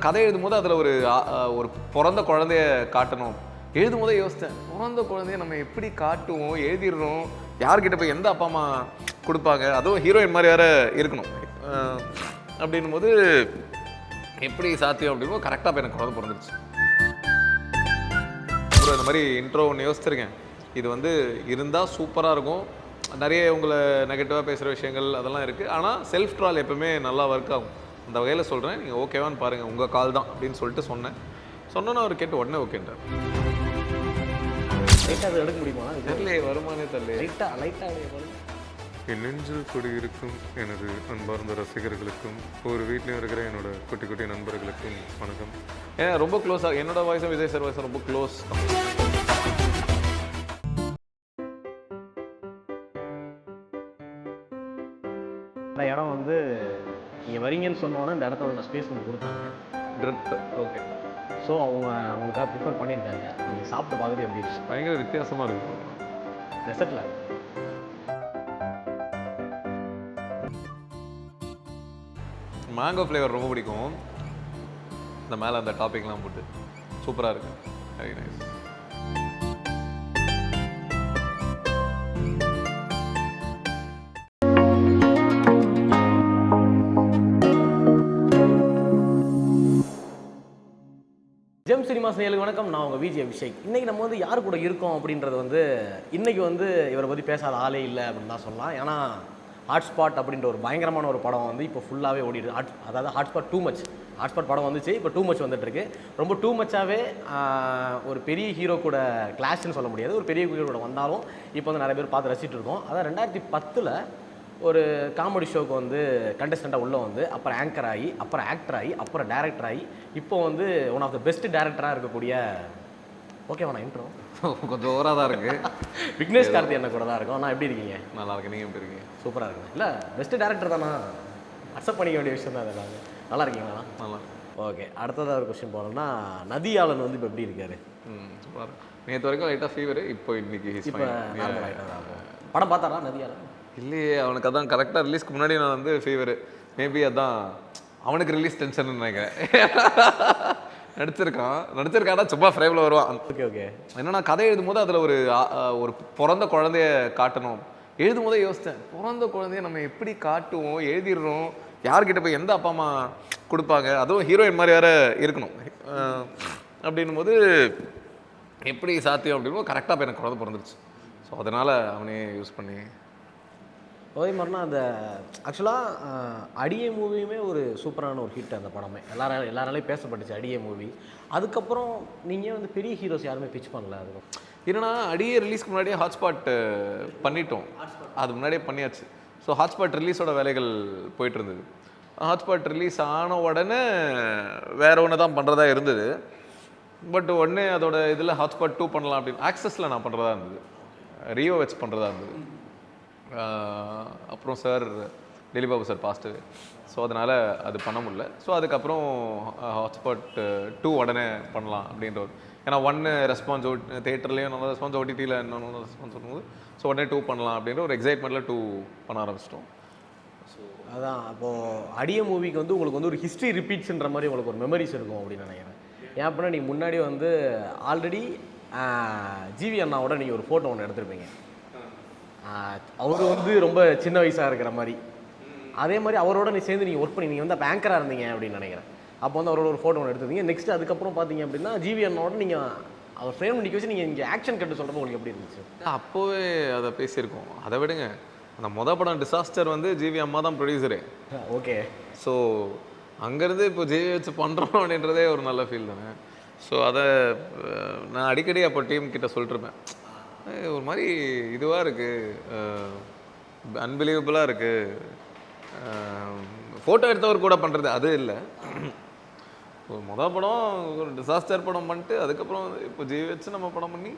கதை எழுதும்போது அதில் ஒரு பிறந்த குழந்தைய காட்டணும். எழுதும் போதே யோசித்தேன், பிறந்த குழந்தைய நம்ம எப்படி காட்டுவோம், எழுதிடுறோம், யார்கிட்ட போய் எந்த அப்பா அம்மா கொடுப்பாங்க, அதுவும் ஹீரோயின் மாதிரி வேறு இருக்கணும் அப்படின்னும் போது எப்படி சாத்தியம் அப்படின்னும் கரெக்டாக போய் எனக்கு குழந்தை பிறந்துருச்சு. இந்த மாதிரி இன்ட்ரோ ஒன்று யோசிச்சிருக்கேன். இது இருந்தால் சூப்பராக இருக்கும். நிறைய உங்களை நெகட்டிவாக பேசுகிற விஷயங்கள் அதெல்லாம் இருக்குது. ஆனால் செல்ஃப் ட்ரால் எப்பவுமே நல்லா ஒர்க் ஆகும். அந்த வகையில் சொல்கிறேன், நீங்கள் ஓகேவான்னு பாருங்கள், உங்கள் கால் தான் அப்படின்னு சொல்லிட்டு சொன்னோன்னா அவர் கேட்டு உடனே ஓகேன்றார். லைட்டாக அதை எடுக்க முடியுமா? தெரியலையே, வருமானே தெரியல. லைட்டாக என் நெஞ்சில் குடியிருக்கும் எனது அன்பார்ந்த ரசிகர்களுக்கும் ஒரு வீட்லேயும் இருக்கிற என்னோட குட்டி குட்டி நண்பர்களுக்கும் வணக்கம். ஏன்னா ரொம்ப க்ளோஸாக என்னோட வாய்ஸும் விஜய் சார் வாய்ஸும் ரொம்ப க்ளோஸ். அந்த இடம் நீங்கள் வரீங்கன்னு சொன்னோன்னே இந்த இடத்த ஸ்பேஸ் ஒன்று கொடுத்தாங்க. Thread okay. ஸோ அவங்களுக்காக ப்ரிஃபர் பண்ணியிருக்காங்க. நீங்கள் சாப்பிட்டு பார்க்குறது எப்படி இருக்கு? பயங்கர வித்தியாசமாக இருக்கும். ரெசர்ட்டில் மேங்கோ ஃப்ளேவர் ரொம்ப பிடிக்கும். இந்த மேலே அந்த டாப்பிக்லாம் போட்டு சூப்பராக இருக்குது. Very nice. ஜெம் சினிமாஸ் நேயர்களுக்கு வணக்கம். நான் உங்கள் விஜய். இன்றைக்கி நம்ம யார் கூட இருக்கோம் அப்படின்றது இன்றைக்கி இவரை பற்றி பேசாத ஆளே இல்லை அப்படின்னு தான் சொல்லலாம். ஏன்னா ஹாட்ஸ்பாட் அப்படின்ற ஒரு பயங்கரமான ஒரு படம் இப்போ ஃபுல்லாகவே ஓடிடுது. அதாவது ஹாட்ஸ்பாட் டூ மச். ஹாட்ஸ்பாட் படம் வந்துச்சு, இப்போ டூ மச் வந்துட்டுருக்கு. ரொம்ப டூ மச்சாகவே ஒரு பெரிய ஹீரோ கூட கிளாஷ்னு சொல்ல முடியாது. ஒரு பெரிய ஹீரோ கூட வந்தாலும் இப்போ நிறைய பேர் பார்த்து ரசிச்சுட்டு இருக்கோம். அதான் 2010 ஒரு காமெடி ஷோக்கு கண்டஸ்டண்ட்டாக உள்ளே அப்புறம் ஆங்கர் ஆகி, அப்புறம் ஆக்டர் ஆகி, அப்புறம் டேரக்டர் ஆகி, இப்போ ஒன் ஆஃப் த பெஸ்ட் டேரக்டராக இருக்கக்கூடிய ஓகேவா இன்ட்ரோ கொஞ்சம் ஓவராக தான் இருக்குது. விக்னேஷ் கார்த்திக் என்ன கூட தான் இருக்கும். நான் எப்படி இருக்கீங்க? நல்லா இருக்கு. நீங்கள் எப்படி இருக்கீங்க? சூப்பராக இருக்குங்க. இல்லை பெஸ்ட் டேரக்டர் தானா, அக்செப்ட் பண்ணிக்க வேண்டிய விஷயம் தான் அதெல்லாம். நல்லா இருக்கீங்களா? நல்லா. ஓகே, அடுத்ததாக ஒரு கொஸ்டின் போனோம்னா, நதியாளன் இப்போ எப்படி இருக்காரு? சூப்பராக. நேற்று வரைக்கும் லைட்டாக ஃபீவர், இப்போ இன்னைக்கு படம் பார்த்தாரா நதியாளன்? இல்லையே, அவனுக்கு அதான் கரெக்டாக ரிலீஸ்க்கு முன்னாடி நான் ஃபீவரு. மேபி அதான் அவனுக்கு ரிலீஸ் டென்ஷன் நினைக்கிறேன். நடிச்சிருக்கானா சும்மா ஃப்ரேமில் வருவான். Okay okay. என்னன்னா கதை எழுதும்போது அதில் ஒரு பிறந்த குழந்தைய காட்டணும். எழுதும் போதே யோசித்தேன், பிறந்த குழந்தைய நம்ம எப்படி காட்டுவோம், எழுதிடுறோம், யார்கிட்ட போய் எந்த அப்பா அம்மா கொடுப்பாங்க, அதுவும் ஹீரோயின் மாதிரி வேறு இருக்கணும் அப்படின்னும் போது எப்படி சாத்தியம் அப்படின்னும் கரெக்டாக போய் எனக்கு குழந்தை பிறந்துருச்சு. ஸோ அதனால் அவனே யூஸ் பண்ணி அதே மாதிரினா அந்த ஆக்சுவலாக அடியே மூவியுமே ஒரு சூப்பரான ஒரு ஹிட். அந்த படமே எல்லாராலையும் பேசப்பட்டுச்சு அடியே மூவி. அதுக்கப்புறம் நீங்கள் பெரிய ஹீரோஸ் யாருமே பிச் பண்ணல. அதுக்கு ஏன்னா அடியே ரிலீஸ்க்கு முன்னாடியே ஹாட்ஸ்பாட் பண்ணிட்டோம். அது முன்னாடியே பண்ணியாச்சு. ஸோ ஹாட்ஸ்பாட் ரிலீஸோட வேலைகள் போயிட்டு இருந்தது. ஹாட்ஸ்பாட் ரிலீஸ் ஆன உடனே வேறு ஒன்று தான் பண்ணுறதா இருந்தது. பட் உடனே அதோட இதில் ஹாட்ஸ்பாட் 2 பண்ணலாம் அப்படின்னு ஆக்சஸில் நான் பண்ணுறதா இருந்தது, ரியோ வச்சு பண்ணுறதா இருந்தது. அப்புறம் சார் டெலிபாபு சார் பாஸ்ட்டு. ஸோ அதனால் அது பண்ண முடியல. ஸோ அதுக்கப்புறம் ஹாட்ஸ்பாட் 2 உடனே பண்ணலாம் அப்படின்ற ஒரு, ஏன்னா 1 ரெஸ்பான்ஸ் தேட்டர்லேயும் நல்ல ரெஸ்பான்ஸ், ஓடிடியில் இன்னொன்று ரெஸ்பான்ஸ் பண்ணும்போது ஸோ உடனே 2 பண்ணலாம் அப்படின்ற ஒரு எக்ஸைட்மெண்ட்டில் 2 பண்ண ஆரம்பிச்சிட்டோம். ஸோ அதான் அப்போது அடிய மூவிக்கு உங்களுக்கு ஒரு ஹிஸ்ட்ரி ரிப்பீட்ஸ்ன்ற மாதிரி உங்களுக்கு ஒரு மெமரிஸ் இருக்கும் அப்படின்னு நினைக்கிறேன். ஏன் அப்படின்னா நீங்கள் முன்னாடி ஆல்ரெடி ஜிவி அண்ணாவோட நீங்கள் ஒரு ஃபோட்டோ ஒன்று எடுத்திருப்பீங்க. அவர் ரொம்ப சின்ன வயசாக இருக்கிற மாதிரி. அதே மாதிரி அவரோட சேர்ந்து நீங்கள் ஒர்க் பண்ணி நீங்கள் அப்போ ஆங்கராக இருந்தீங்க அப்படின்னு நினைக்கிறேன். அப்போ அவரோட ஒரு ஃபோட்டோ ஒன்று எடுத்துருந்தீங்க. நெக்ஸ்ட் அதுக்கப்புறம் பார்த்தீங்க அப்படின்னா ஜிவி அண்ணாவோட நீங்கள் அவர் ஃப்ரேம் நிற்க வச்சு நீங்கள் இங்கே ஆக்ஷன் கட்டு சொல்கிறப்போ உங்களுக்கு எப்படி இருந்துச்சு? அப்போவே அதை பேசியிருக்கோம். அதை விடுங்க, அந்த படம் டிசாஸ்டர் ஜிவி அம்மா தான் ப்ரொடியூசரு. ஓகே. ஸோ அங்கேருந்து இப்போ ஜிவி வச்சு பண்ணுறோம் அப்படின்றதே ஒரு நல்ல ஃபீல் தானே. ஸோ அதை நான் அடிக்கடி அப்போ டீம் கிட்ட சொல்லிட்டுருப்பேன், ஒரு மாதிரி இதுவாக இருக்குது, அன்பிலீவபிளாக இருக்குது. ஃபோட்டோ எடுத்தவர் கூட பண்ணுறது அது இல்லை. ஒரு படம் ஒரு டிசாஸ்டர் படம் பண்ணிட்டு அதுக்கப்புறம் இப்போ ஜிவி வச்சு நம்ம படம் பண்ணி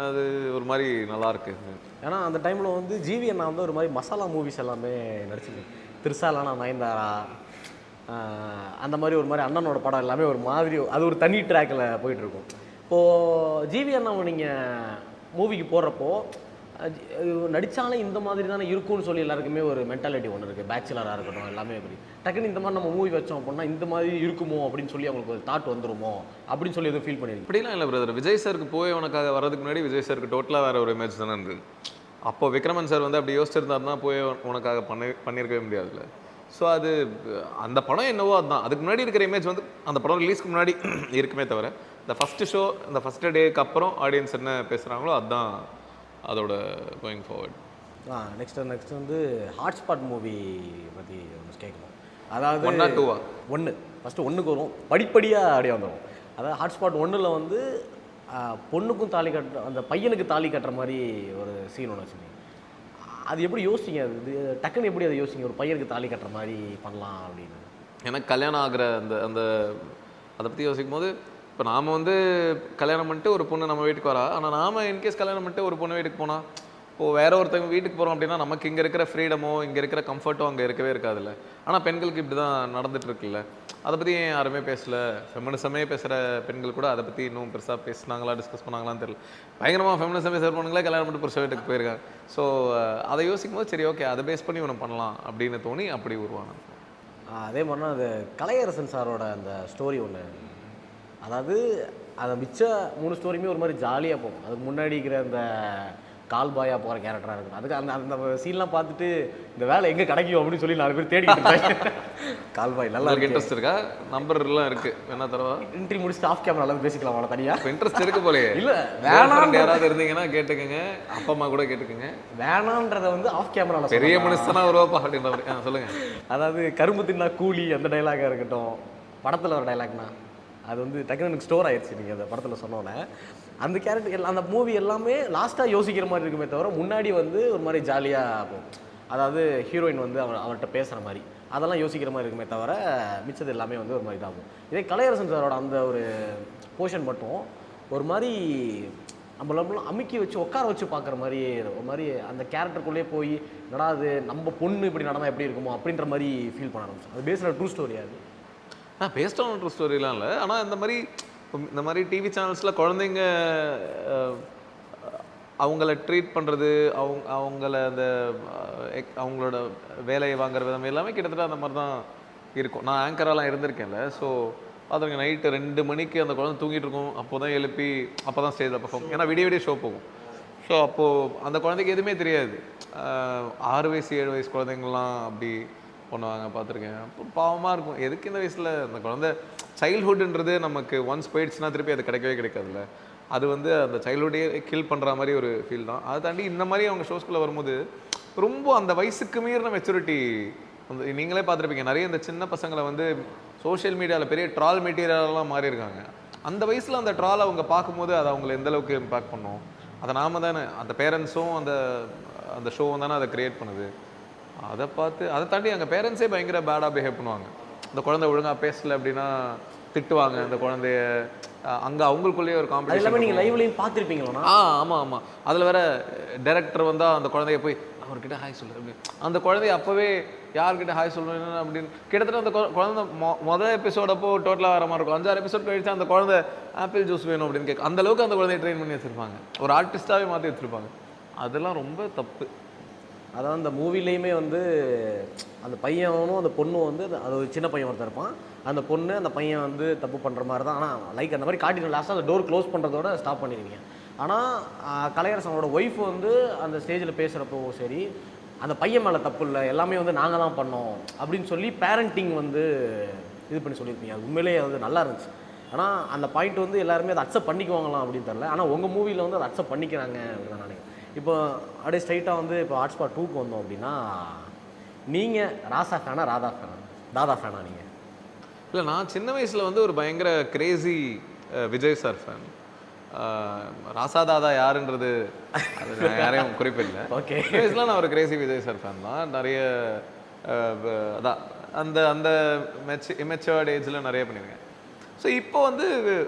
அது ஒரு மாதிரி நல்லாயிருக்கு. ஏன்னா அந்த டைமில் ஜிவி அண்ணா ஒரு மாதிரி மசாலா மூவிஸ் எல்லாமே நடிச்சிருக்கு. திருசாலானா நயன்தாரா அந்த மாதிரி ஒரு மாதிரி அண்ணனோட படம் எல்லாமே ஒரு மாதிரி அது ஒரு தனி ட்ராக்கில் போயிட்டுருக்கும். இப்போது ஜிவி அண்ணாவை நீங்கள் மூவிக்கு போடுறப்போ நடித்தாலும் இந்த மாதிரி தானே இருக்கும்னு சொல்லி எல்லாருக்குமே ஒரு மென்டாலிட்டி ஒன்று இருக்குது. பேச்சுலராக இருக்கட்டும் எல்லாமே இப்படி டக்குன்னு இந்த மாதிரி நம்ம மூவி வச்சோம் அப்படின்னா இந்த மாதிரி இருக்குமோ அப்படின்னு சொல்லி அவங்களுக்கு ஒரு தாட் வந்துருமோ அப்படின்னு சொல்லி எதுவும் ஃபீல் பண்ணிருக்கு? அப்படிலாம் இல்லை பிரதர். விஜய் சாருக்கு போய் உனக்காக வரதுக்கு முன்னாடி விஜய் சாருக்கு டோட்டலாக வேறு ஒரு இமேஜ் தானே இருந்தது. அப்போ விக்ரமன் சார் வந்து அப்படி யோசிச்சிருந்தாருன்னா போய் உனக்காக பண்ணியிருக்கவே முடியாதுல்ல. ஸோ அது அந்த படம் என்னவோ அதுதான். அதுக்கு முன்னாடி இருக்கிற இமேஜ் வந்து அந்த படம் ரிலீஸ்க்கு முன்னாடி இருக்குமே தவிர இந்த ஃபஸ்ட்டு ஷோ இந்த ஃபஸ்ட்டு டேக்கு அப்புறம் ஆடியன்ஸ் என்ன பேசுகிறாங்களோ அதுதான் அதோட கோயிங் ஃபார்வர்ட். நெக்ஸ்ட் வந்து ஹாட்ஸ்பாட் மூவி பற்றி கேட்கணும். அதாவது 1 or 2 1 ஃபஸ்ட்டு 1க்கு வரும், படிப்படியாக அப்படியே வந்துடும். அதாவது ஹாட்ஸ்பாட் 1ல் வந்து பொண்ணுக்கும் தாலி கட்டுற அந்த பையனுக்கு தாலி கட்டுற மாதிரி ஒரு சீன் ஒன்று வச்சுருந்தீங்க. அது எப்படி யோசிச்சிங்க? அது டக்குன்னு எப்படி அதை யோசிங்க ஒரு பையனுக்கு தாலி கட்டுற மாதிரி பண்ணலாம் அப்படின்னு? எனக்கு கல்யாணம் ஆகிற அந்த அந்த அதை பற்றி யோசிக்கும் போது இப்போ நாம் வந்து கல்யாணம் பண்ணிட்டு ஒரு பொண்ணு நம்ம வீட்டுக்கு வரா. ஆனால் நாம் இன்கேஸ் கல்யாணம் பண்ணிட்டு ஒரு பொண்ணு வீட்டுக்கு போனால் இப்போது வேற ஒருத்தவங்க வீட்டுக்கு போகிறோம் அப்படின்னா நமக்கு இங்கே இருக்கிற ஃப்ரீடமோ இங்கே இருக்கிற கம்ஃபர்ட்டோ அங்கே இருக்கவே இருக்காதுல்ல. ஆனால் பெண்களுக்கு இப்படி தான் நடந்துட்டு இருக்குல்ல. அதை பற்றி யாருமே பேசலை. ஃபெமினிசமே பேசுகிற பெண்கள் கூட அதை பற்றி இன்னும் பெருசாக பேசினாங்களா டிஸ்கஸ் பண்ணாங்களான்னு தெரியல. பயங்கரமாக ஃபெமினிசம் பேசுகிற பொண்ணுங்களே கல்யாணம் பண்ணிட்டு புருஷ வீட்டுக்கு போயிருக்காங்க. ஸோ அதை யோசிக்கும் போது சரி ஓகே அதை பேஸ் பண்ணி ஒன்று பண்ணலாம் அப்படின்னு தோணி அப்படி உருவானது. அதே மாதிரினா அது கலையரசன் சாரோட அந்த ஸ்டோரி ஒன்று, அதாவது அதை மிச்ச 3 ஸ்டோரியுமே ஒரு மாதிரி ஜாலியாக போகும். அதுக்கு முன்னாடி இருக்கிற அந்த கால்பாயாக போகிற கேரக்டராக இருக்கும். அதுக்கு அந்த அந்த சீன்லாம் பார்த்துட்டு இந்த வேலை எங்கே கிடைக்கும் அப்படின்னு சொல்லி 4 பேர் தேடிக்கிட்டு கால்பாய் நல்லா இன்ட்ரெஸ்ட் இருக்கா? நம்பர்லாம் இருக்குது வேணா தரவா? இன்ட்ரி முடிச்சுட்டு ஆஃப் கேமரா பேசிக்கலாம் அவ்வளோ தனியாக இன்ட்ரெஸ்ட் இருக்கு போலே. இல்லை வேணாம், யாராவது இருந்தீங்கன்னா கேட்டுக்கோங்க, அப்பா அம்மா கூட கேட்டுக்கோங்க. வேணான்றதை வந்து ஆஃப் கேமராவில் பெரிய மனுஷனா வருவாப்பா அப்படின்ற மாதிரி சொல்லுங்கள். அதாவது கரும்பு தின்னா கூலி அந்த டைலாகாக இருக்கட்டும், படத்தில் ஒரு டைலாக்னா அது வந்து டக்குன்னு எனக்கு ஸ்டோர் ஆயிடுச்சு. நீங்கள் அந்த படத்தில் சொன்னோன்னே அந்த கேரக்டர் அந்த மூவி எல்லாமே லாஸ்ட்டாக யோசிக்கிற மாதிரி இருக்குமே தவிர முன்னாடி வந்து ஒரு மாதிரி ஜாலியாக போகும். அதாவது ஹீரோயின் வந்து அவர்கிட்ட பேசுகிற மாதிரி அதெல்லாம் யோசிக்கிற மாதிரி இருக்குமே தவிர மிச்சது எல்லாமே வந்து ஒரு மாதிரி இதாகும். இதே கலையரசன் சாரோட அந்த ஒரு போர்ஷன் மட்டும் ஒரு மாதிரி நம்மளாம் அமுக்கி வச்சு உட்கார வச்சு பார்க்குற மாதிரி ஒரு மாதிரி அந்த கேரக்டருக்குள்ளேயே போய் நடாது நம்ம பொண்ணு இப்படி நடந்தால் எப்படி இருக்குமோ அப்படின்ற மாதிரி ஃபீல் பண்ண ஆரம்பிச்சோம். அது பேஸ்ட் ட்ரூ ஸ்டோரியா? அது பேஸ்ட் ஆன் ட்ரூ ஸ்டோரிலாம் இல்லை. ஆனால் இந்த மாதிரி டிவி சேனல்ஸில் குழந்தைங்க அவங்கள ட்ரீட் பண்ணுறது, அவங்கள அந்த அவங்களோட வேலையை வாங்குற விதம் எல்லாமே கிட்டத்தட்ட அந்த மாதிரி தான் இருக்கும். நான் ஆங்கரெல்லாம் இருந்திருக்கேன்ல. ஸோ அதுங்க நைட்டு 2 மணிக்கு அந்த குழந்தை தூங்கிட்டு இருக்கும். அப்போ தான் எழுப்பி அப்போ தான் ஸ்டேஜில் பர்ஃபார்ம். ஏன்னா விடிய ஷோ போகும். ஸோ அப்போது அந்த குழந்தைக்கு எதுவுமே தெரியாது. 6 வயசு 7 வயசு குழந்தைங்கள்லாம் அப்படி பண்ணுவாங்க, பார்த்துருக்கேன். அப்போ பாவமாக இருக்கும். எதுக்கு இந்த வயசில் அந்த குழந்தை சைல்ட்ஹுட்ன்றது நமக்கு ஒன்ஸ் போயிடுச்சுன்னா திருப்பி அது கிடைக்கவே கிடைக்காதுல்ல. அது வந்து அந்த சைல்ட்ஹுட்டே கில் பண்ணுற மாதிரி ஒரு ஃபீல் தான். அதை தாண்டி இந்த மாதிரி அவங்க ஷோஸ்குள்ளே வரும்போது ரொம்ப அந்த வயசுக்கு மீறின மெச்சூரிட்டி வந்து நீங்களே பார்த்துருப்பீங்க. நிறைய இந்த சின்ன பசங்களை வந்து சோஷியல் மீடியாவில் பெரிய ட்ரால் மெட்டீரியலெலாம் மாறி இருக்காங்க. அந்த வயசில் அந்த ட்ரால் அவங்க பார்க்கும்போது அது அவங்களை எந்தளவுக்கு இம்பேக்ட் பண்ணும். அதை நாம தானே அந்த பேரண்ட்ஸும் அந்த அந்த ஷோவும் தானே அதை க்ரியேட் பண்ணுது. அதை பார்த்து அதை தாண்டி எங்கள் பேரண்ட்ஸே பயங்கர பேடாக பிஹேவ் பண்ணுவாங்க. அந்த குழந்தை ஒழுங்காக பேசலை அப்படின்னா திட்டுவாங்க அந்த குழந்தைய. அங்கே அவங்களுக்குள்ளேயே ஒரு காம்படிஷன். நீங்கள் லைவ்லையும் பார்த்துருப்பீங்களா? ஆமாம். அதில் வேற டைரக்டர் வந்தால் அந்த குழந்தைய போய் அவர்கிட்ட ஹாய் சொல்லு அப்படின்னு. அந்த குழந்தைய அப்போவே யார்கிட்ட ஹாய் சொல்லணும் அப்படின்னு கிட்டத்தட்ட அந்த குழந்தை மொதல் எபிசோடப்போ டோட்டலாக வர மாதிரி இருக்கும். 5-6 எபிசோட் கழிச்சு அந்த குழந்தை ஆப்பிள் ஜூஸ் வேணும் அப்படின்னு கேட்க அந்தளவுக்கு அந்த குழந்தைய ட்ரெயின் பண்ணி வச்சுருப்பாங்க. ஒரு ஆர்டிஸ்டாகவே மாற்றி வச்சுருப்பாங்க. அதெல்லாம் ரொம்ப தப்பு. அதான் அந்த மூவிலையுமே வந்து அந்த பையனும் அந்த பொண்ணும் வந்து அது ஒரு சின்ன பையன் ஒருத்தர் இருப்பான். அந்த பொண்ணு அந்த பையன் வந்து தப்பு பண்ணுற மாதிரி தான். ஆனால் லைக் அந்த மாதிரி காட்டிட்டு லாஸ்ட்டாக அந்த டோர் க்ளோஸ் பண்ணுறதோட ஸ்டாப் பண்ணிடுவீங்க. ஆனால் கலையரசனோட ஒய்ஃப் வந்து அந்த ஸ்டேஜில் பேசுகிறப்போ சரி அந்த பையன் மேலே தப்பு இல்லை, எல்லாமே வந்து நாங்கள் தான் பண்ணோம் அப்படின்னு சொல்லி பேரண்டிங் வந்து இது பண்ணி சொல்லியிருப்பீங்க. அது உண்மையிலேயே வந்து நல்லா இருந்துச்சு. ஆனால் அந்த பாயிண்ட் வந்து எல்லாருமே அதை அக்செப்ட் பண்ணிக்குவாங்களாம் அப்படின்னு தெரியல. ஆனால் உங்கள் மூவியில் வந்து அதை அக்செப்ட் பண்ணிக்கிறாங்க அப்படின்னு தான் நினைக்கிறேன். இப்போ அப்படியே ஸ்ட்ரைட்டாக வந்து இப்போ ஹாட்ஸ்பாட் 2க்கு வந்தோம் அப்படின்னா நீங்கள் ராசா ஃபேனா தாதா ஃபேனா? நீங்கள் இல்லை, நான் சின்ன வயசில் வந்து ஒரு பயங்கர கிரேசி விஜய் சார் ஃபேன். ராசா தாதா யாருன்றது அது யாரையும் குறிப்பிடல. ஓகே, வயசுல நான் ஒரு கிரேசி விஜய் சார் ஃபேன் தான். நிறைய அதான் அந்த அந்த இமெச்சூர்ட் ஏஜில் நிறைய பண்ணியிருக்கேன். ஸோ இப்போ வந்து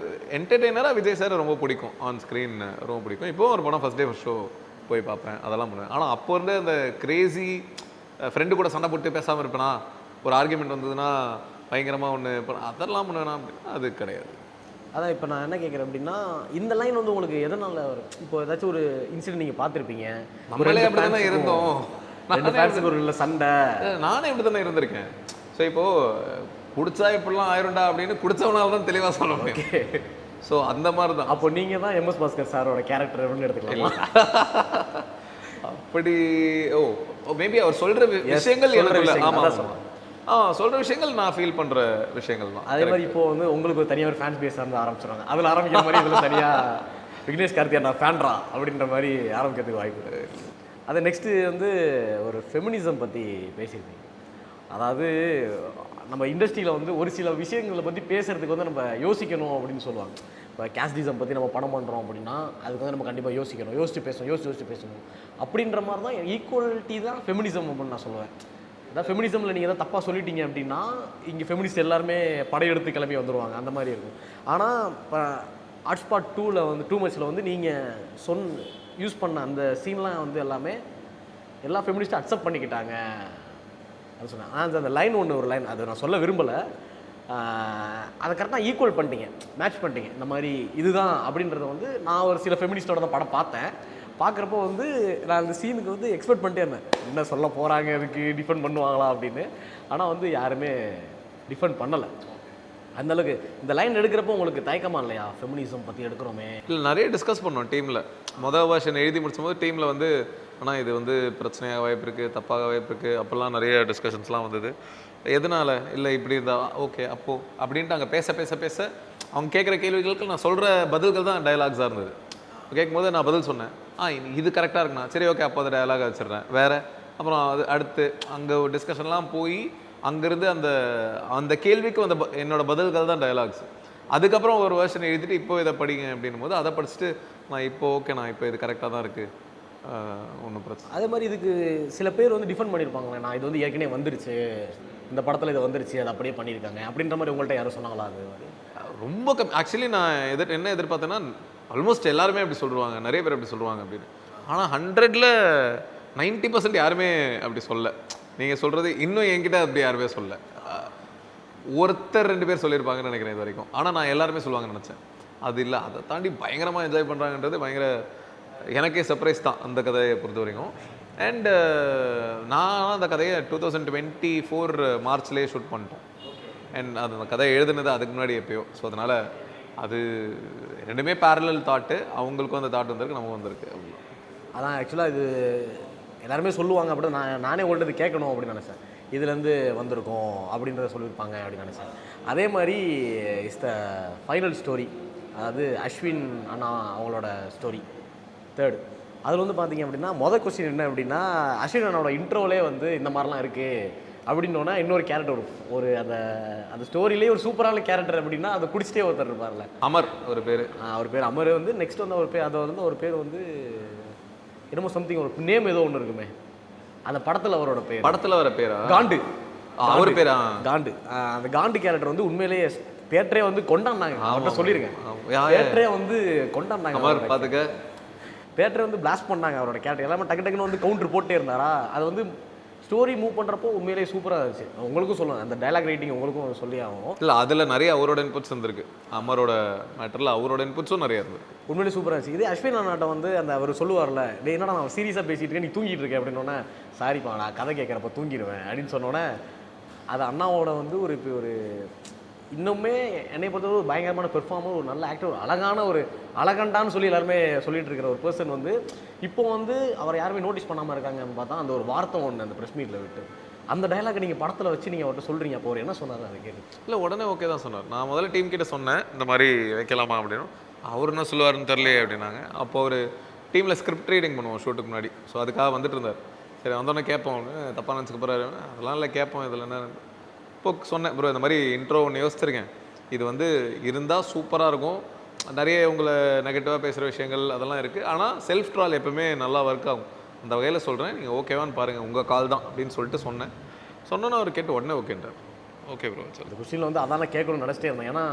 என்டர்டெய்னராக விஜய் சார் ரொம்ப பிடிக்கும், ஆன் ஸ்க்ரீன் ரொம்ப பிடிக்கும். இப்போவும் ஒரு படம் ஃபஸ்ட் டே ஃபஸ்ட் ஷோ போய் பார்ப்பேன், அதெல்லாம் பண்ணுவேன். ஆனால் அப்போ இருந்தே அந்த கிரேசி ஃப்ரெண்டு கூட சண்டை போட்டு பேசாமல் இருப்பேனா, ஒரு ஆர்குமெண்ட் வந்ததுன்னா பயங்கரமாக ஒன்று இப்போ அதெல்லாம் பண்ணுவேனா அப்படின்னா அது கிடையாது. அதான் இப்போ நான் என்ன கேட்குறேன் அப்படின்னா, இந்த லைன் வந்து உங்களுக்கு எதனால் இப்போ ஏதாச்சும் ஒரு இன்சிடென்ட் நீங்கள் பார்த்துருப்பீங்க. நம்மளே அப்படி தானே இருந்தோம். 2 ஃபேன்ஸுக்கு ஒரு இல்லை சண்டை. நானே இப்படி தானே இருந்திருக்கேன். ஸோ இப்போது குடிச்சா இப்படிலாம் ஆயிரும்டா அப்படின்னு குடிச்சவனால தான் தெளிவாக சொல்ல முடியும். ஸோ அந்த மாதிரி தான். அப்போ நீங்கள் தான் எம்எஸ் பாஸ்கர் சாரோட கேரக்டர் அப்படின்னு எடுத்துக்கலாம். அப்படி மேபி அவர் சொல்கிற விஷயங்கள் சொல்கிற விஷயங்கள் நான் ஃபீல் பண்ணுற விஷயங்கள் தான். அதே மாதிரி இப்போ வந்து உங்களுக்கு ஒரு தனியாக ஒரு ஃபேன்ஸ் பேஸ் வந்து ஆரம்பிச்சிடுறாங்க. அதில் ஆரம்பிக்கிற மாதிரி இதில் தனியாக விக்னேஷ் கார்த்திக் நான் ஃபேன்ரா அப்படின்ற மாதிரி ஆரம்பிக்கிறதுக்கு வாய்ப்பு. அது நெக்ஸ்ட்டு வந்து ஒரு ஃபெமினிசம் பற்றி பேசியிருந்தீங்க. அதாவது நம்ம இண்டஸ்ட்ரியில் வந்து ஒரு சில விஷயங்களை பற்றி பேசுகிறதுக்கு வந்து நம்ம யோசிக்கணும் அப்படின்னு சொல்லுவாங்க. இப்போ கேஸ்டிசம் பற்றி நம்ம படம் பண்ணுறோம் அப்படின்னா அதுக்கு வந்து நம்ம கண்டிப்பாக யோசிக்கணும், யோசிச்சு பேசணும் அப்படின்ற மாதிரி தான் ஈக்குவலிட்டி தான் ஃபெமினிசம் அப்படின்னு நான் சொல்லுவேன். அதான் ஃபெமினிசமில் நீங்கள் தான் தப்பாக சொல்லிட்டீங்க அப்படின்னா இங்கே ஃபெமினிஸ்ட் எல்லாருமே படையெடுத்து கிளம்பி வந்துடுவாங்க, அந்த மாதிரி இருக்கும். ஆனால் இப்போ ஹாட்ஸ்பாட் 2ல் வந்து 2 மச்சில் வந்து நீங்கள் யூஸ் பண்ண அந்த சீன்லாம் வந்து எல்லாமே எல்லா ஃபெமினிஸ்ட்டும் அக்செப்ட் பண்ணிக்கிட்டாங்க அது சொன்னேன். ஆனால் அந்த லைன் ஒரு லைன் அது நான் சொல்ல விரும்பலை. அதை கரெக்டாக ஈக்குவல் பண்ணிட்டீங்க, மேட்ச் பண்ணிட்டீங்க. இந்த மாதிரி இதுதான் அப்படின்றத வந்து நான் ஒரு சில ஃபெமினிஸ்டோட தான் படம் பார்த்தேன். பார்க்குறப்போ வந்து நான் அந்த சீனுக்கு வந்து எக்ஸ்பெக்ட் பண்ணிட்டே இருந்தேன், என்ன சொல்ல போகிறாங்க, இதுக்கு டிஃபெண்ட் பண்ணுவாங்களா அப்படின்னு. ஆனால் வந்து யாருமே டிஃபெண்ட் பண்ணலை அந்தளவுக்கு. இந்த லைன் எடுக்கிறப்போ உங்களுக்கு தயக்கமா இல்லையா, ஃபெமினிசம் பற்றி எடுக்கிறோமே? இல்லை, நிறைய டிஸ்கஸ் பண்ணோம் டீமில். வெர்ஷன் எழுதி முடிச்சும்போது டீமில் வந்து ஆனால் இது வந்து பிரச்சனையாக வாய்ப்பு இருக்குது, தப்பாக வாய்ப்பு இருக்குது, அப்போல்லாம் நிறைய டிஸ்கஷன்ஸ்லாம் வந்தது. எதனால் இல்லை இப்படி இருந்தால் ஓகே அப்போது அப்படின்ட்டு அங்கே பேச பேச பேச அவங்க கேட்குற கேள்விகளுக்கு நான் சொல்கிற பதில்கள் தான் டயலாக்ஸாக இருந்தது. கேட்கும்போது நான் பதில் சொன்னேன், இது கரெக்டாக இருக்குண்ணா, சரி ஓகே அப்போ அதை டயலாக வச்சிடுறேன் வேறு. அப்புறம் அது அடுத்து அங்கே டிஸ்கஷன்லாம் போய் அங்கேருந்து அந்த அந்த கேள்விக்கு அந்த என்னோடய பதில்கள் தான் டயலாக்ஸ். அதுக்கப்புறம் ஒரு வெர்ஷன் எழுதிட்டு இப்போ இதை படிங்க அப்படின்னும் போது அதை படிச்சுட்டு நான் இப்போ ஓகே நான் இப்போ இது கரெக்டாக தான் இருக்குது, ஒன்றும் பிரச்சனை. அதே மாதிரி இதுக்கு சில பேர் வந்து டிஃபெண்ட் பண்ணியிருப்பாங்களே, நான் இது வந்து ஏற்கனவே வந்துருச்சு, இந்த படத்தில் இது வந்துருச்சு, அதை அப்படியே பண்ணியிருக்காங்க அப்படின்ற மாதிரி உங்கள்கிட்ட யாரும் சொன்னாங்களா? அது ரொம்ப ஆக்சுவலி நான் என்ன எதிர்பார்த்தேன்னா ஆல்மோஸ்ட் எல்லாருமே அப்படி சொல்லுவாங்க, நிறைய பேர் அப்படி சொல்லுவாங்க அப்படின்னு. ஆனால் 100ல் 90% யாருமே அப்படி சொல்ல. நீங்கள் சொல்கிறது இன்னும் என்கிட்ட அப்படி யாருமே சொல்ல. ஒருத்தர் 2 பேர் சொல்லியிருப்பாங்கன்னு நினைக்கிறேன் இது வரைக்கும். ஆனால் நான் எல்லாருமே சொல்லுவாங்கன்னு நினச்சேன். அது இல்லை, அதை தாண்டி பயங்கரமாக என்ஜாய் பண்ணுறாங்கன்றது பயங்கர எனக்கே சர்ப்ரைஸ் தான் அந்த கதையை பொறுத்த வரைக்கும். அண்ட் நான் அந்த கதையை 2024 மார்ச்லேயே ஷூட் பண்ணிட்டோம். அண்ட் அந்த கதையை எழுதுனது அதுக்கு முன்னாடி எப்பயோ. ஸோ அதனால் அது ரெண்டுமே பேரலல் தாட்டு. அவங்களுக்கும் அந்த தாட் வந்திருக்கு, நமக்கு வந்திருக்கு. அதான் ஆக்சுவலாக இது எல்லாருமே சொல்லுவாங்க அப்படின்னு நானே உங்கள்கிட்ட கேட்கணும் அப்படின்னு நினச்சேன். இதுலேருந்து வந்திருக்கோம் அப்படின்றத சொல்லியிருப்பாங்க அப்படின்னு நினச்சேன். அதே மாதிரி இஸ் த ஃபைனல் ஸ்டோரி, அதாவது அஸ்வின் அண்ணா அவங்களோட ஸ்டோரி 3rd. அதில் வந்து பார்த்தீங்க அப்படின்னா கொஸ்டின் என்ன அப்படின்னா, அஸ்வின் அண்ணாவோட இன்ட்ரோவிலே வந்து இந்த மாதிரிலாம் இருக்குது அப்படின்னோன்னா இன்னொரு கேரக்டர் ஒரு அந்த அந்த ஸ்டோரியிலே ஒரு சூப்பரான கேரக்டர் அப்படின்னா அதை குடிச்சிட்டே ஒருத்தர் இருப்பார்ல, அமர் ஒரு பேர். அவர் பேர் அமர். வந்து நெக்ஸ்ட் வந்து ஒரு பேர், அதை வந்து ஒரு பேர் வந்து என்னமோ சம்திங் ஒரு நேம் ஏதோ ஒன்று இருக்குமே அந்த படத்தில் அவரோட பேர். படத்தில் வர பேரா? காண்டு. அவர் பேரா? காண்டு. அந்த காண்டு கேரக்டர் வந்து உண்மையிலேயே தேட்டரே வந்து கொண்டாடினாங்க. அவர்கிட்ட சொல்லியிருக்கேன், தேட்டரே வந்து கொண்டாடினாங்க. பார்த்துக்க, தேட்டரை வந்து பிளாஸ்ட் பண்ணாங்க அவரோட கேரக்டர். எல்லாமே டக்கு டக்குன்னு வந்து கவுண்டர் போட்டே இருந்தாரா. அது வந்து ஸ்டோரி மூவ் பண்ணுறப்போ உண்மையிலேயே சூப்பராக இருந்துச்சு. உங்களுக்கும் சொல்லணும், அந்த டைலாக் ரைட்டிங் உங்களுக்கும் சொல்லி ஆகும். இல்லை, அதில் நிறைய அவரோட இன்புட்ஸ் இருந்திருக்கு. அமரோட மேட்டரில் அவரோட இன்புட்ஸும் நிறைய இருந்தது. உண்மையிலே சூப்பராக இருந்துச்சு. இதே அஸ்வின் அண்ணாட்ட வந்து அந்த அவர் சொல்லுவார்ல, டே என்னடா நான் சீரியஸாக பேசிகிட்டு இருக்கேன், நீ தூங்கிட்டு இருக்கேன் அப்படின்னோடனே, சாரிப்பா நான் கதை கேட்குறப்ப தூங்கிடுவேன் அப்படின்னு சொன்னோன்னே, அது அண்ணாவோட வந்து ஒரு இன்னுமே என்னை பொறுத்தவரை ஒரு பயங்கரமான பெர்ஃபார்மர், ஒரு நல்ல ஆக்டர், அழகான ஒரு அழகண்டான்னு சொல்லி எல்லாருமே சொல்லிட்டு இருக்கிற ஒரு பர்சன் வந்து இப்போ வந்து அவர் யாருமே நோட்டீஸ் பண்ணாமல் இருக்காங்கன்னு பார்த்தா அந்த ஒரு வார்த்தை ஒன்று அந்த ப்ரெஸ் மீட்டில் விட்டு அந்த டைலாக் நீங்கள் படத்தில் வச்சு நீங்கள் அவர்கிட்ட சொல்கிறீங்க. அப்போ அவர் என்ன சொன்னார் அதை கேட்டு? இல்லை, உடனே ஓகே தான் சொன்னார். நான் முதல்ல டீம் கிட்ட சொன்னேன் இந்த மாதிரி வைக்கலாமா அப்படின்னு. அவர் என்ன சொல்லுவாருன்னு தெரியலையே அப்படின்னாங்க. அப்போ ஒரு டீமில் ஸ்கிரிப்ட் ரீடிங் பண்ணுவோம் ஷூட்டுக்கு முன்னாடி. ஸோ அதுக்காக வந்துட்டு இருந்தார். சரி வந்தோடனே கேட்போம், தப்பாக நினச்சிக்க போகிறாரு, அதெல்லாம் இல்லை கேட்போம். இதில் என்ன இப்போ சொன்னேன், ப்ரோ இந்த மாதிரி இன்ட்ரோ ஒன்று யோசிச்சிருக்கேன், இது வந்து இருந்தால் சூப்பராக இருக்கும், நிறைய உங்களை நெகட்டிவாக பேசுகிற விஷயங்கள் அதெல்லாம் இருக்குது, ஆனால் செல்ஃப் ட்ரால் எப்பவுமே நல்லா ஒர்க் ஆகும், அந்த வகையில் சொல்கிறேன், நீங்கள் ஓகேவான்னு பாருங்கள், உங்கள் கால் தான் அப்படின்னு சொல்லிட்டு சொன்னோன்னு அவர் கேட்டு உடனே ஓகேன்றார். Okay bro. சரி, இந்த கொஸ்டினில் வந்து அதான் கேட்கணும்னு நினச்சிட்டே இருந்தேன். ஏன்னா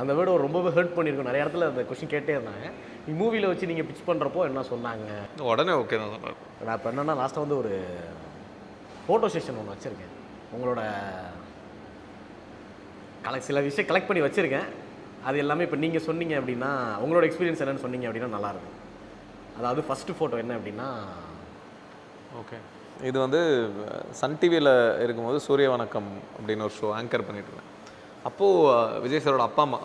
அந்த வேர்டு ரொம்பவே ஹர்ட் பண்ணியிருக்கோம். நிறைய இடத்துல அந்த கொஸ்டின் கேட்டே இருந்தாங்க. நீ மூவியில் வச்சு நீங்கள் பிச் பண்ணுறப்போ என்ன சொன்னாங்க? உடனே ஓகே தான் சொன்னார். நான் இப்போ என்னென்னா லாஸ்ட்டாக வந்து ஒரு ஃபோட்டோ செஷன் ஒன்று வச்சுருக்கேன். உங்களோட சில விஷயம் கலெக்ட் பண்ணி வச்சுருக்கேன். அது எல்லாமே இப்போ நீங்கள் சொன்னீங்க அப்படின்னா உங்களோட எக்ஸ்பீரியன்ஸ் என்னன்னு சொன்னீங்க அப்படின்னா நல்லாயிருக்கும். அதாவது ஃபஸ்ட்டு ஃபோட்டோ என்ன அப்படின்னா, ஓகே, இது வந்து சன் டிவியில் இருக்கும்போது சூரிய வணக்கம் அப்படின்னு ஒரு ஷோ ஆங்கர் பண்ணிட்டு இருந்தேன். அப்போது விஜய் சாரோட அப்பா அம்மா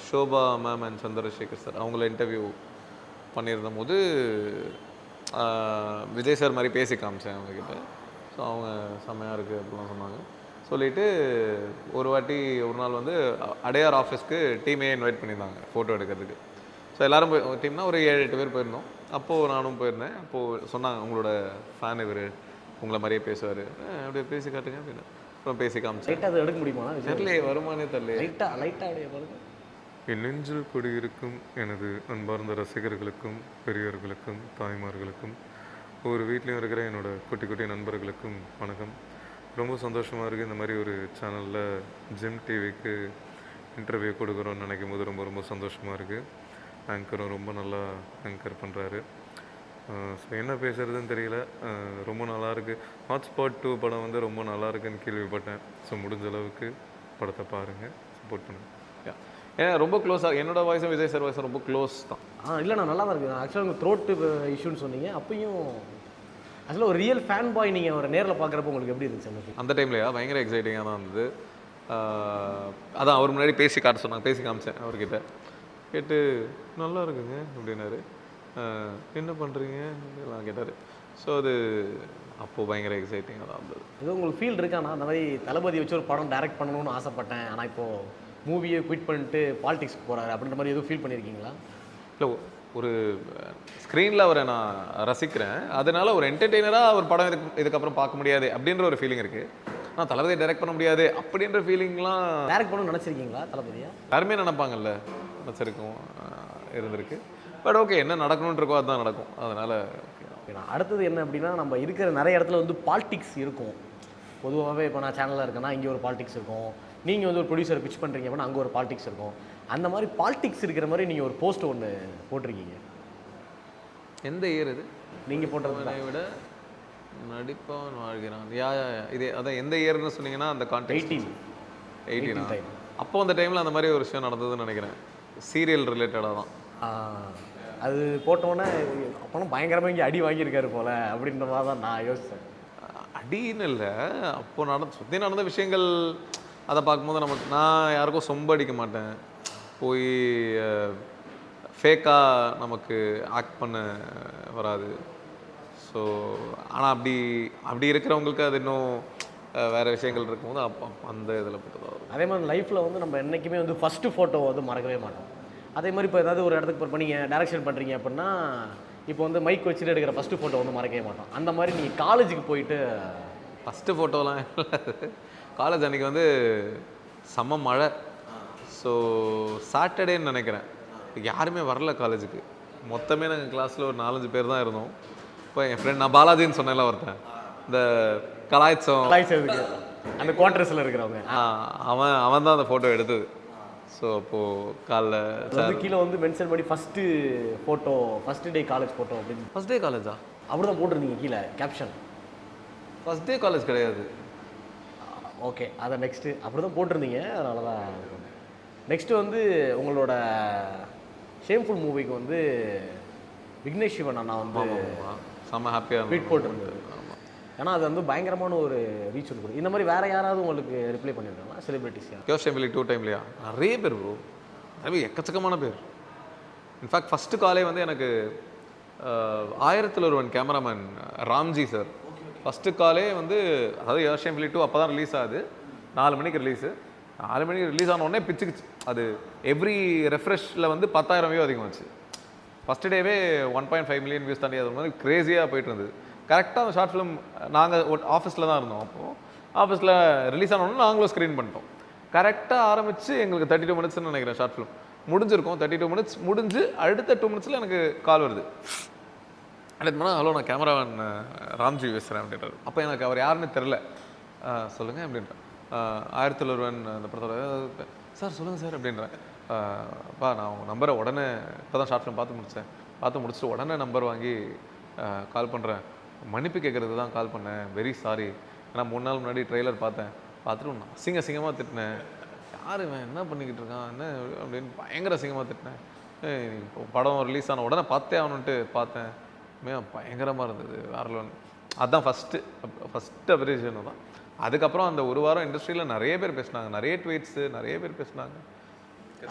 Shoba ma'am and Chandrasekhar sir அவங்கள இன்டர்வியூ பண்ணியிருந்த போது விஜய் சார் மாதிரி பேசி காமிச்சேன் அவங்கக்கிட்ட. ஸோ அவங்க செம்மையாக இருக்குது அப்படிலாம் சொன்னாங்க. சொல்லிவிட்டு ஒரு நாள் வந்து அடையார் ஆஃபீஸ்க்கு டீமே இன்வைட் பண்ணியிருந்தாங்க ஃபோட்டோ எடுக்கிறதுக்கு. ஸோ எல்லோரும் போய் டீம்னா ஒரு 7-8 பேர் போயிருந்தோம். அப்போது நானும் போயிருந்தேன். அப்போது சொன்னாங்க உங்களோட ஃபேன் இவர், உங்களை மாதிரியே பேசுவார், அப்படியே பேசி காட்டுங்க அப்படின்னு. அப்புறம் பேசி காமிச்சேன். லைட்டாக அதை எடுக்க முடியுமா? தெரியலையே, வருமானே தெரியலையே. லைட்டாக அப்படியே பாருங்க. என் நெஞ்சில் குடியிருக்கும் எனது அன்பார்ந்த ரசிகர்களுக்கும் பெரியவர்களுக்கும் தாய்மார்களுக்கும் ஒவ்வொரு வீட்லேயும் இருக்கிற என்னோட குட்டி குட்டி நண்பர்களுக்கும் வணக்கம். ரொம்ப சந்தோஷமாக இருக்குது இந்த மாதிரி ஒரு சேனலில் ஜிம் டிவிக்கு இன்டர்வியூ கொடுக்குறோன்னு நினைக்கும் போது ரொம்ப ரொம்ப சந்தோஷமாக இருக்குது. ஆங்கரும் ரொம்ப நல்லா ஆங்கர் பண்ணுறாரு. ஸோ என்ன பேசுகிறதுன்னு தெரியல. ரொம்ப நல்லாயிருக்கு. ஹாட்ஸ்பாட் 2 படம் வந்து ரொம்ப நல்லா இருக்குன்னு கேள்விப்பட்டேன். ஸோ முடிஞ்ச அளவுக்கு படத்தை பாருங்கள், சப்போர்ட் பண்ணுங்கள். ஏன்னா ரொம்ப க்ளோஸாக என்னோட வாய்ஸும் விஜய் சார் வாய்ஸும் ரொம்ப க்ளோஸ் தான். இல்லை நான் நல்லா தான் இருக்குது. ஆக்சுவலாக உங்கள் த்ரோட்டு இஷ்யூன்னு சொன்னீங்க. அப்பயும் ஆக்சுவலாக ஒரு ரியல் ஃபேன் பாய் நீங்கள் அவரை நேரில் பார்க்குறப்ப உங்களுக்கு எப்படி இருந்துச்சு? அந்த டைம்லையா பயங்கர எக்ஸைட்டிங்காக தான் இருந்தது. அதான் அவர் முன்னாடி பேசி காட்ட சொன்னாங்க, பேசி காமிச்சேன் அவர்கிட்ட. கேட்டு நல்லா இருக்குங்க அப்படின்னாரு. என்ன பண்ணுறீங்க அப்படிலாம் கேட்டார். ஸோ அது அப்போது பயங்கர எக்ஸைட்டிங்காக தான் இருந்தது. ஏதோ உங்களுக்கு ஃபீல் இருக்காண்ணா, அந்த மாதிரி தளபதி வச்சு ஒரு படம் டைரக்ட் பண்ணணும்னு ஆசைப்பட்டேன், ஆனால் இப்போது மூவியை குவிட் பண்ணிட்டு பாலிடிக்ஸ்க்கு போகிறாரு அப்படின்ற மாதிரி எதுவும் ஃபீல் பண்ணியிருக்கீங்களா? இல்லை, ஒரு ஸ்க்ரீனில் அவரை நான் ரசிக்கிறேன், அதனால ஒரு என்டர்டெய்னராக ஒரு படம் இதுக்கப்புறம் பார்க்க முடியாது அப்படின்ற ஒரு ஃபீலிங் இருக்குது. ஆனால் தளபதியை டைரக்ட் பண்ண முடியாது அப்படின்ற ஃபீலிங்லாம் டைரக்ட் பண்ணணும்னு நினச்சிருக்கீங்களா? தளபதியா யாருமே நினைப்பாங்கல்ல, நினச்சிருக்கோம், இருந்திருக்கு. பட் ஓகே, என்ன நடக்கணும்னு இருக்கோ அதுதான் நடக்கும். அதனால் அடுத்தது என்ன அப்படின்னா, நம்ம இருக்கிற நிறைய இடத்துல வந்து பாலிடிக்ஸ் இருக்கும். பொதுவாகவே இப்போ நான் சேனலில் இருக்கேன்னா இங்கே ஒரு பாலிடிக்ஸ் இருக்கும். நீங்கள் வந்து ஒரு ப்ரொடியூசர் பிச் பண்ணுறீங்க அப்படின்னா அங்கே ஒரு பாலிடிக்ஸ் இருக்கும். அந்த மாதிரி பாலிடிக்ஸ் இருக்கிற மாதிரி நீங்கள் ஒரு போஸ்ட் ஒன்று போட்டிருக்கீங்க. எந்த இயர் இது நீங்கள் போட்டதை விட நடிப்பவன் வாழ்கிறான் இது அதான் எந்த இயர்னு சொன்னீங்கன்னா அந்த கான்டெக்ட் 18 அப்போ அந்த டைமில் அந்த மாதிரி ஒரு விஷயம் நடந்ததுன்னு நினைக்கிறேன். சீரியல் ரிலேட்டடாக தான் அது போட்டோன்னே அப்போனா பயங்கரமாக இங்கே அடி வாங்கியிருக்காரு போல் அப்படின்ற மாதிரி தான் நான் யோசித்தேன். அடின்னு இல்லை, அப்போது சுற்றி நடந்த விஷயங்கள் அதை பார்க்கும்போது நான் யாருக்கும் சொம்ப அடிக்க மாட்டேன், போய் ஃபேக்காக நமக்கு ஆக்ட் பண்ண வராது. ஸோ ஆனால் அப்படி இருக்கிறவங்களுக்கு அது இன்னும் வேறு விஷயங்கள் இருக்கும்போது அந்த இதில் போட்டதாக வரும். அதே மாதிரி லைஃப்பில் வந்து நம்ம என்றைக்குமே வந்து ஃபஸ்ட்டு ஃபோட்டோ வந்து மறக்கவே மாட்டோம். அதே மாதிரி இப்போ ஏதாவது ஒரு இடத்துக்கு போய் நீங்கள் டைரக்ஷன் பண்ணுறீங்க அப்படின்னா இப்போ வந்து மைக் வச்சுட்டு எடுக்கிற ஃபஸ்ட்டு ஃபோட்டோ வந்து மறக்கவே மாட்டோம். அந்த மாதிரி நீங்கள் காலேஜுக்கு போயிட்டு ஃபஸ்ட்டு ஃபோட்டோலாம் காலேஜ் அன்றைக்கி வந்து செம்ம மழை. ஸோ சாட்டர்டேன்னு நினைக்கிறேன், யாருமே வரல காலேஜுக்கு. மொத்தமே நாங்கள் கிளாஸில் ஒரு 4-5 பேர் தான் இருந்தோம். இப்போ என் ஃப்ரெண்ட் நான் பாலாஜின்னு சொன்னேன்ல ஒருத்தன், இந்த கலாய்ச்சதுக்கு அந்த குவார்டர்ஸில் இருக்கிறவங்க, அவன் தான் அந்த ஃபோட்டோ எடுத்தது. ஸோ அப்போது காலைல கீழே வந்து மென்ஷன் பண்ணி first photo first day college photo அப்படின்னு. ஃபஸ்ட் டே காலேஜா அப்படி தான் போட்டிருந்தீங்க கீழே கேப்ஷன். ஃபஸ்ட் டே காலேஜ் கிடையாது. ஓகே, அதை நெக்ஸ்ட்டு அப்படி தான் போட்டிருந்தீங்க. அதனால தான் நெக்ஸ்ட்டு வந்து உங்களோட ஷேம்ஃபுல் மூவிக்கு வந்து விக்னேஷ் சிவன் அண்ணா வந்து செம்ம ஹாப்பியாக ட்வீட் போட்டிருந்தது. ஏன்னா அது வந்து பயங்கரமான ஒரு ரீச் இருக்குது. இந்த மாதிரி வேறு யாராவது உங்களுக்கு ரிப்ளை பண்ணியிருக்காங்களா செலிபிரிட்டிஸ்? யோசிச்சேன் 2 டைம்லையா நிறைய பேர் ப்ரோ, நிறைய எக்கச்சக்கமான பேர். இன்ஃபேக்ட் ஃபஸ்ட்டு காலே வந்து எனக்கு 1000ல் ஒருவன் கேமராமேன் ராம்ஜி சார் ஃபஸ்ட்டு காலே வந்து, அதாவது யோசிச்சேன் 2 அப்போ தான் ரிலீஸ் ஆகுது, 4 மணிக்கு ரிலீஸு. 4 மணிக்கு ரிலீஸ் ஆன உடனே பிச்சுக்குச்சு. அது எவ்ரி ரெஃப்ரெஷில் வந்து 10,000 வியூ அதிகமாச்சு. ஃபஸ்ட்டு டேவே 1.5 மில்லியன் வியூஸ் தாண்டி அது மாதிரி க்ரேஸியாக போயிட்டு இருந்தது. கரெக்டாக அந்த ஷார்ட் ஃபிலிம் நாங்கள் ஆஃபீஸில் தான் இருந்தோம். அப்போது ஆஃபீஸில் ரிலீஸ் ஆனோன்னு நாங்களும் ஸ்க்ரீன் பண்ணிட்டோம். கரெக்டாக ஆரம்பித்து எங்களுக்கு 32 மினிட்ஸ்ன்னு நினைக்கிறேன் ஷார்ட் ஃபிலிம் முடிஞ்சிருக்கோம். 32 மினிட்ஸ் முடிஞ்சு அடுத்த 2 மினிட்ஸில் எனக்கு கால் வருது. அடுத்து ஹலோ நான் கேமராமேன் ராம்ஜி பேசுகிறேன் அப்படின்றாரு. அப்போ எனக்கு அவர் யாருன்னு தெரில. சொல்லுங்கள் அப்படின்ற 1000ல் ஒருவன் அந்த படத்தோட சார் சொல்லுங்கள் சார் அப்படின்றேன். நான் உங்கள் நம்பரை உடனே இப்போ தான் ஷார்ட் ஃபிலிம் பார்த்து முடிச்சுட்டு உடனே நம்பர் வாங்கி கால் பண்ணுறேன். மன்னிப்பு கேட்குறது தான் கால் பண்ணேன், வெரி சாரி. ஏன்னா 3 நாள் முன்னாடி ட்ரெய்லர் பார்த்துட்டு ஒன்று அசிங்கமாக திட்டினேன். யார் இவன் என்ன பண்ணிக்கிட்டு இருக்கான் என்ன அப்படின்னு பயங்கர அசிங்கமாக திட்டினேன். இப்போ படம் ரிலீஸ் ஆன உடனே பார்த்தே ஆகணுன்ட்டு பார்த்தேன். பயங்கரமாக இருந்தது வேற லெவல். அதுதான் ஃபஸ்ட்டு அப்ரிசியேஷன் தான். அதுக்கப்புறம் அந்த ஒரு வாரம் இண்டஸ்ட்ரியில் நிறைய பேர் பேசினாங்க, நிறைய ட்வீட்ஸு நிறைய பேர் பேசினாங்க.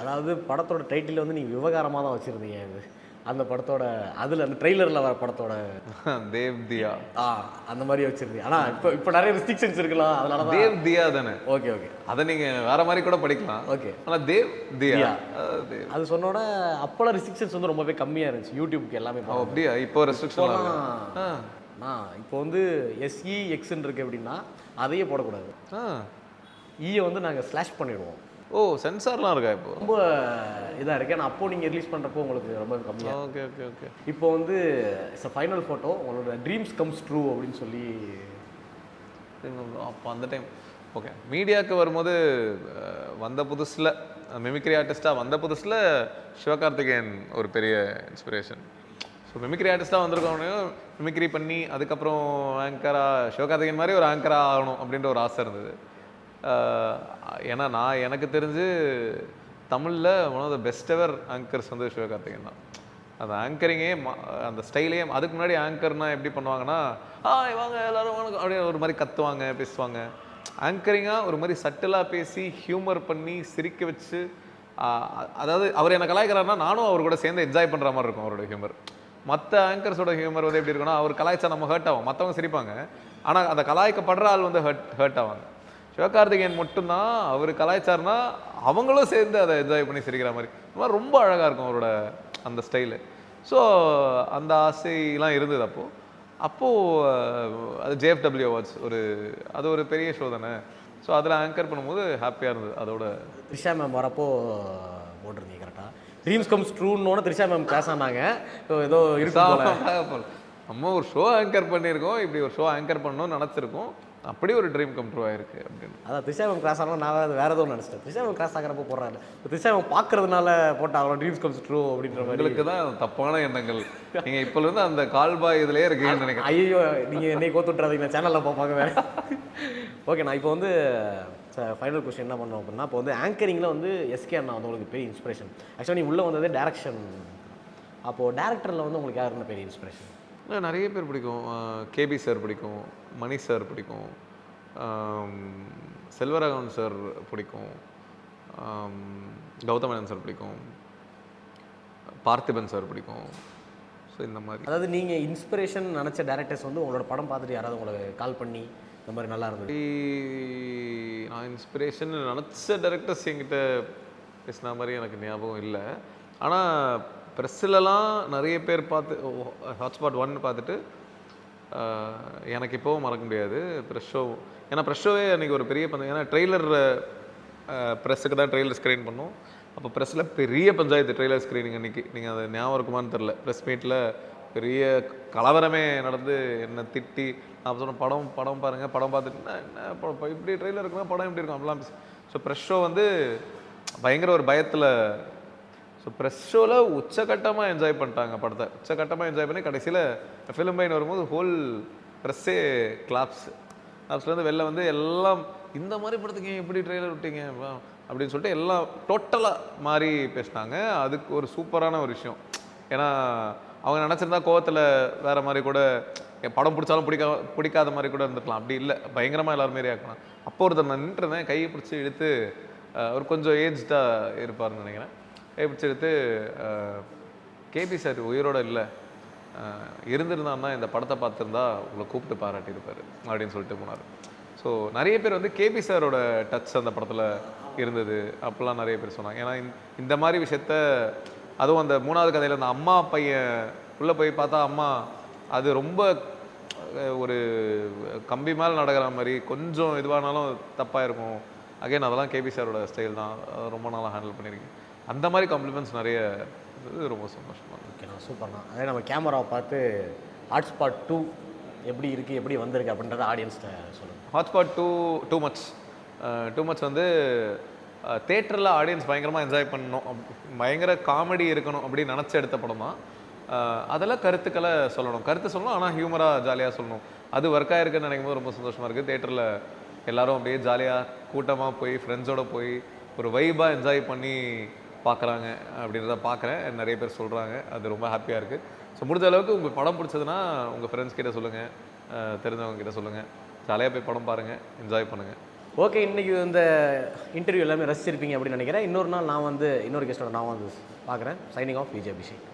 அதாவது படத்தோட டைட்டில் வந்து நீங்கள் விவகாரமாக தான் வச்சுருந்தீங்க. இது அந்த படத்தோட அதில் அந்த ட்ரெய்லரில் வர படத்தோட தேவ் தியா அந்த மாதிரி வச்சுருந்தீங்க. ஆனால் இப்போ நிறைய ரெஸ்ட்ரிக்ஷன்ஸ் இருக்கலாம், அதனால தேவ் தியா தானே. ஓகே ஓகே, அதை நீங்கள் வேற மாதிரி கூட படிக்கலாம். ஓகே, ஆனால் தேவ் தியா அது சொன்னோட அப்போலாம் ரெஸ்ட்ரிக்ஷன்ஸ் வந்து ரொம்பவே கம்மியாக இருந்துச்சு யூடியூப்க்கு எல்லாமே. அப்படியா? இப்போ ரெஸ்ட்ரிக்ஷன் இப்போ வந்து SEXன்னு இருக்கு அப்படின்னா அதையே போடக்கூடாது. ஈயை வந்து நாங்கள் ஸ்லாஷ் பண்ணிடுவோம். ஓ, சென்சார்லாம் இருக்கா இப்போ? ரொம்ப இதாக இருக்குது. ஆனால் அப்போது நீங்கள் ரிலீஸ் பண்ணுறப்போ உங்களுக்கு ரொம்ப கம்மியாக. Okay okay okay. இப்போ வந்து இட்ஸ் ஃபைனல் ஃபோட்டோ, உங்களோட ட்ரீம்ஸ் கம்ஸ் ட்ரூ அப்படின்னு சொல்லி. அப்போ அந்த டைம் ஓகே மீடியாவுக்கு வரும்போது வந்த புதுசில் மிமிக்ரி ஆர்டிஸ்ட்டாக வந்த புதுசில் சிவகார்த்திகேயன் ஒரு பெரிய இன்ஸ்பிரேஷன். ஸோ மிமிக்ரி ஆர்டிஸ்ட்டாக வந்திருக்கவனே மிமிக்ரி பண்ணி அதுக்கப்புறம் ஆங்கராக சிவகார்த்திகேயன் மாதிரி ஒரு ஆங்கராக ஆகணும் அப்படின்ற ஒரு ஆசை இருந்தது. ஏன்னா எனக்கு தெரிஞ்சு தமிழில் one of the best ever anchors வந்து சிவகார்த்திகேயன் தான். அந்த ஆங்கரிங்கே அந்த ஸ்டைலே, அதுக்கு முன்னாடி ஆங்கர்னால் எப்படி பண்ணுவாங்கன்னா வாங்க எல்லோரும் வணக்கம் அப்படியே ஒரு மாதிரி கத்துவாங்க பேசுவாங்க. ஆங்கரிங்காக ஒரு மாதிரி சட்டிலாக பேசி ஹியூமர் பண்ணி சிரிக்க வச்சு, அதாவது அவர் என்ன கலாய்க்கிறாருன்னா நானும் அவர் கூட சேர்ந்து என்ஜாய் பண்ணுற மாதிரி இருக்கும் அவரோட ஹியூமர். மற்ற ஆங்கர்ஸோட ஹியூமர் வந்து எப்படி இருக்குன்னா, அவர் கலாய்ச்சா நம்ம ஹர்ட் ஆகும், மற்றவங்க சிரிப்பாங்க, ஆனால் அந்த கலாய்க்கப்படுற ஆள் வந்து ஹர்ட் ஆவாங்க. சிவகார்த்திகேயன் மட்டும்தான் அவர் கலாய்ச்சார்னா அவங்களும் சேர்ந்து அதை என்ஜாய் பண்ணி சிரிக்கிற மாதிரி ரொம்ப அழகாக இருக்கும் அவரோட அந்த ஸ்டைலு. ஸோ அந்த ஆசைலாம் இருந்தது அப்போது அது JFW அவார்ட்ஸ் அது ஒரு பெரிய ஷோ தானே. ஸோ அதில் ஆங்கர் பண்ணும்போது ஹாப்பியாக இருந்தது. அதோட த்ரிஷா மேம் வரப்போ போட்டிருந்தீங்க கரெக்டாக, ட்ரீம்ஸ் கம்ஸ் ட்ரூன்னு த்ரிஷா மேம் கிளாஸ் ஆனாங்க. ஏதோ இருக்கு நம்ம ஒரு ஷோ ஆங்கர் பண்ணியிருக்கோம், இப்படி ஒரு ஷோ ஆங்கர் பண்ணணும்னு நினச்சிருக்கோம், அப்படி ஒரு ட்ரீம் கம் ட்ரூ ஆயிருக்கு அப்படின்னு. அதான் த்ரிஷா மேம் கிளாஸ் ஆனால் நான் வேறு எதுவும் நினச்சிட்டேன். த்ரிஷா மேம் கிளாஸ் ஆகிறப்போ போடுறாரு, த்ரிஷா மேம் பார்க்கறதுனால போட்டாங்களோ ட்ரீம்ஸ் கம்ஸ் ட்ரூ அப்படின்ற மாதிரி. உங்களுக்கு தான் தப்பான எண்ணங்கள். நீங்கள் இப்போலேருந்து அந்த கால்பாய் இதுலேயே இருக்கீங்கன்னு நினைக்கிறேன். ஐயோ, நீங்கள் என்னை கோத்துட்றாதீங்க, சேனலில் பார்ப்பாங்க வேறு. ஓகே, நான் இப்போ வந்து ஃபைனல் கொஸ்டின் என்ன பண்ணோம் அப்படின்னா, இப்போ வந்து ஆங்கரிங்கில் வந்து SK அண்ணா வந்து உங்களுக்கு பெரிய இன்ஸ்பிரேஷன். ஆக்சுவலாக நீங்கள் உள்ளே வந்ததே டேரக்ஷன். அப்போது டேரக்டரில் வந்து உங்களுக்கு யாருன்னு பெரிய இன்ஸ்பிரேஷன்? நிறைய பேர் பிடிக்கும். KB சார் பிடிக்கும், மணி சார் பிடிக்கும், செல்வராகவன் சார் பிடிக்கும், கௌதமேனன் சார் பிடிக்கும், பார்த்திபன் சார் பிடிக்கும். ஸோ இந்த மாதிரி, அதாவது நீங்கள் இன்ஸ்பிரேஷன் நினச்ச டேரக்டர்ஸ் வந்து உங்களோட படம் பார்த்துட்டு யாராவது உங்களுக்கு கால் பண்ணி இந்த மாதிரி நல்லா இருந்தது? நான் இன்ஸ்பிரேஷன் நினச்ச டேரக்டர்ஸ் என்கிட்ட பேசின மாதிரி எனக்கு ஞாபகம் இல்லை. ஆனால் ப்ரெஸ்ஸிலலாம் நிறைய பேர் பார்த்து ஹாட்ஸ்பாட் 1 பார்த்துட்டு எனக்கு இப்போவும் மறக்க முடியாது ப்ரெஸ் ஷோ. ஏன்னா ப்ரெஸ் ஷோவே அன்றைக்கி ஒரு பெரிய ஏன்னா ட்ரெய்லர் ப்ரெஸ்ஸுக்கு தான் ட்ரெய்லர் ஸ்க்ரீன் பண்ணோம். அப்போ ப்ரெஸ்ஸில் பெரிய பஞ்சாயத்து ட்ரெய்லர் ஸ்க்ரீனிங் அன்றைக்கி. நீங்கள் அதை ஞாபகம் இருக்குமான்னு தெரில. ப்ரெஸ் மீட்டில் பெரிய கலவரமே நடந்து என்னை திட்டி, நான் சொன்னேன் படம் பாருங்கள், படம் பார்த்துட்டு என்ன படம் இப்படி ட்ரெய்லர் இருக்குன்னா படம் எப்படி இருக்கும் அப்படிலாம். ஸோ ப்ரெஸ் ஷோ வந்து பயங்கர ஒரு பயத்தில். ஸோ ப்ரெஸ் ஷோவில் உச்சகட்டமாக என்ஜாய் பண்ணிட்டாங்க படத்தை. உச்சகட்டமாக என்ஜாய் பண்ணி கடைசியில் ஃபிலிம் பைன் வரும்போது ஹோல் ப்ரெஸ்ஸே கிளாப்ஸ்லேருந்து வெளில வந்து எல்லாம் இந்த மாதிரி படத்துக்கு எப்படி ட்ரெய்லர் விட்டீங்க அப்படின்னு சொல்லிட்டு எல்லாம் டோட்டலாக மாறி பேசினாங்க. அதுக்கு ஒரு சூப்பரான ஒரு விஷயம். ஏன்னா அவங்க நினச்சிருந்தா கோவத்தில் வேறு மாதிரி கூட படம் பிடிச்சாலும் பிடிக்காத மாதிரி கூட இருந்துக்கலாம். அப்படி இல்லை, பயங்கரமாக எல்லாருமே ஆக்கலாம். அப்போ ஒருத்தர் நான் நின்றுருந்தேன், கையை பிடிச்சி இழுத்து, அவர் கொஞ்சம் ஏஜ்டாக இருப்பார்னு நினைக்கிறேன், கையை பிடிச்சி எடுத்து KB சார் உயிரோடு இல்லை, இருந்திருந்தான்னா இந்த படத்தை பார்த்துருந்தா உங்களை கூப்பிட்டு பாராட்டியிருப்பார் அப்படின்னு சொல்லிட்டு போனார். ஸோ நிறைய பேர் வந்து KB சாரோட டச் அந்த படத்தில் இருந்தது அப்போல்லாம் நிறைய பேர் சொன்னாங்க. ஏன்னா இந்த மாதிரி விஷயத்த, அதுவும் அந்த 3வது கதையில் அந்த அம்மா பையன் உள்ளே போய் பார்த்தா அம்மா அது ரொம்ப ஒரு கம்பி மேலே நடக்கிற மாதிரி, கொஞ்சம் இதுவானாலும் தப்பாக இருக்கும். அகைன் அதெல்லாம் KB சாரோட ஸ்டைல் தான், ரொம்ப நாளாக ஹேண்டில் பண்ணியிருக்கேன். அந்த மாதிரி காம்ப்ளிமெண்ட்ஸ் நிறைய ரொம்ப சந்தோஷமாக. ஓகேண்ணா, சூப்பர்ண்ணா. அதே நம்ம கேமராவை பார்த்து ஹாட்ஸ்பாட் 2 எப்படி இருக்குது, எப்படி வந்திருக்கு அப்படின்றத ஆடியன்ஸ்கிட்ட சொல்லுங்கள். ஹாட்ஸ்பாட் டூ மச் வந்து தேட்டரில் ஆடியன்ஸ் பயங்கரமாக என்ஜாய் பண்ணணும், பயங்கர காமெடி இருக்கணும் அப்படின்னு நினச்சி எடுத்த படம் தான். அதெல்லாம் கருத்துக்களை சொல்லணும், கருத்து சொல்லணும், ஆனால் ஹியூமராக ஜாலியாக சொல்லணும். அது ஒர்க் ஆகிருக்குன்னு நினைக்கும் போது ரொம்ப சந்தோஷமாக இருக்குது. தேட்டரில் எல்லோரும் அப்படியே ஜாலியாக கூட்டமாக போய் ஃப்ரெண்ட்ஸோடு போய் ஒரு வைபாக என்ஜாய் பண்ணி பார்க்குறாங்க அப்படின்றத பார்க்குறேன். நிறைய பேர் சொல்கிறாங்க, அது ரொம்ப ஹாப்பியாக இருக்குது. ஸோ முடிஞ்ச அளவுக்கு உங்களுக்கு படம் பிடிச்சதுன்னா உங்கள் ஃப்ரெண்ட்ஸ் கிட்ட சொல்லுங்கள், தெரிஞ்சவங்க கிட்ட சொல்லுங்கள். ஜாலியாக போய் படம் பாருங்கள், என்ஜாய் பண்ணுங்கள். ஓகே, இன்றைக்கி இந்த இன்டர்வியூ எல்லாமே ரசிச்சிருப்பீங்க அப்படின்னு நினைக்கிறேன். இன்னொரு நாள் நான் வந்து இன்னொரு கெஸ்ட்டோட நான் வந்து பார்க்குறேன். Signing off Vijay Abhishek.